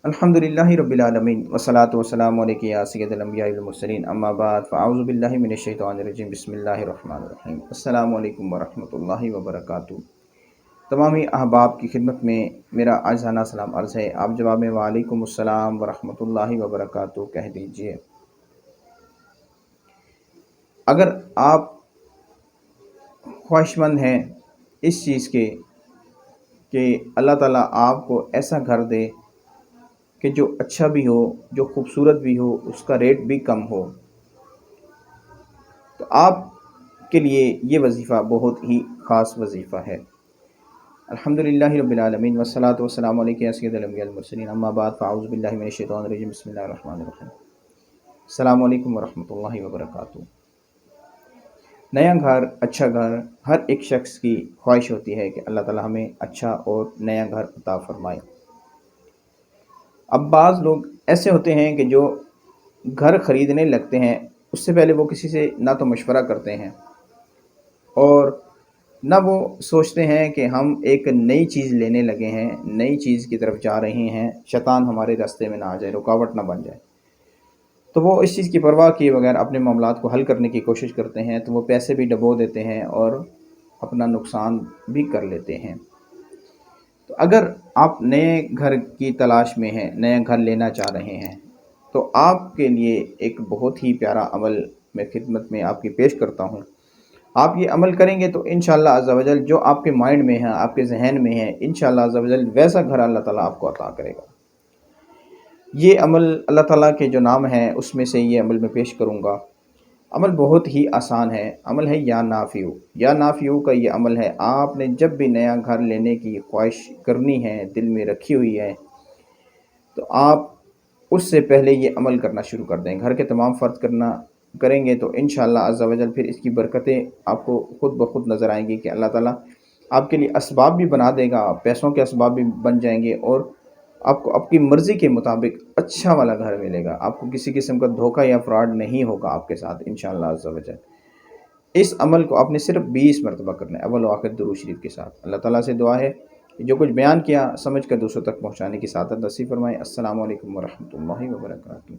الحمدللہ رب العالمین والصلاۃ والسلام علیکم یا سید الانبیاء والمرسلین اما بعد فاعوذ باللہ من الشیطان الرجیم بسم اللہ الرحمن الرحیم السلام علیکم ورحمۃ اللہ وبرکاتہ۔ تمامی احباب کی خدمت میں میرا عاجزانہ سلام عرض ہے، آپ جواب میں وعلیکم السلام ورحمۃ اللہ وبرکاتہ کہہ دیجئے۔ اگر آپ خواہش مند ہیں اس چیز کے کہ اللہ تعالیٰ آپ کو ایسا گھر دے کہ جو اچھا بھی ہو، جو خوبصورت بھی ہو، اس کا ریٹ بھی کم ہو، تو آپ کے لیے یہ وظیفہ بہت ہی خاص وظیفہ ہے۔ الحمدللہ رب العالمین والصلاۃ والسلام علیکم یا سید الانبیاء والمرسلین اما بعد فاعوذ باللہ من الشیطان الرجیم بسم اللہ الرحمن الرحیم السلام علیکم ورحمۃ اللہ وبرکاتہ۔ نیا گھر، اچھا گھر، ہر ایک شخص کی خواہش ہوتی ہے کہ اللہ تعالیٰ ہمیں اچھا اور نیا گھر عطا فرمائے۔ اب بعض لوگ ایسے ہوتے ہیں کہ جو گھر خریدنے لگتے ہیں اس سے پہلے وہ کسی سے نہ تو مشورہ کرتے ہیں اور نہ وہ سوچتے ہیں کہ ہم ایک نئی چیز لینے لگے ہیں، نئی چیز کی طرف جا رہے ہیں، شیطان ہمارے راستے میں نہ آ جائے، رکاوٹ نہ بن جائے۔ تو وہ اس چیز کی پرواہ کیے بغیر اپنے معاملات کو حل کرنے کی کوشش کرتے ہیں، تو وہ پیسے بھی ڈبو دیتے ہیں اور اپنا نقصان بھی کر لیتے ہیں۔ تو اگر آپ نئے گھر کی تلاش میں ہیں، نیا گھر لینا چاہ رہے ہیں، تو آپ کے لیے ایک بہت ہی پیارا عمل میں خدمت میں آپ کی پیش کرتا ہوں۔ آپ یہ عمل کریں گے تو انشاءاللہ عز و جل جو آپ کے مائنڈ میں ہے، آپ کے ذہن میں ہے، انشاءاللہ عز و جل ویسا گھر اللہ تعالیٰ آپ کو عطا کرے گا۔ یہ عمل اللہ تعالیٰ کے جو نام ہیں اس میں سے یہ عمل میں پیش کروں گا۔ عمل بہت ہی آسان ہے، عمل ہے یا نافیو۔ یا نافیو کا یہ عمل ہے، آپ نے جب بھی نیا گھر لینے کی خواہش کرنی ہے، دل میں رکھی ہوئی ہے، تو آپ اس سے پہلے یہ عمل کرنا شروع کر دیں۔ گھر کے تمام فرض کریں گے تو انشاءاللہ عز و جل پھر اس کی برکتیں آپ کو خود بخود نظر آئیں گی کہ اللہ تعالیٰ آپ کے لیے اسباب بھی بنا دے گا، پیسوں کے اسباب بھی بن جائیں گے اور آپ کو آپ کی مرضی کے مطابق اچھا والا گھر ملے گا۔ آپ کو کسی قسم کا دھوکہ یا فراڈ نہیں ہوگا آپ کے ساتھ انشاءاللہ عز و جل۔ اس عمل کو آپ نے صرف 20 مرتبہ کرنا ہے، اول و آخر درود شریف کے ساتھ۔ اللہ تعالیٰ سے دعا ہے کہ جو کچھ بیان کیا سمجھ کر دوسروں تک پہنچانے کی سعادت نصیب فرمائے۔ السلام علیکم ورحمۃ اللہ وبرکاتہ۔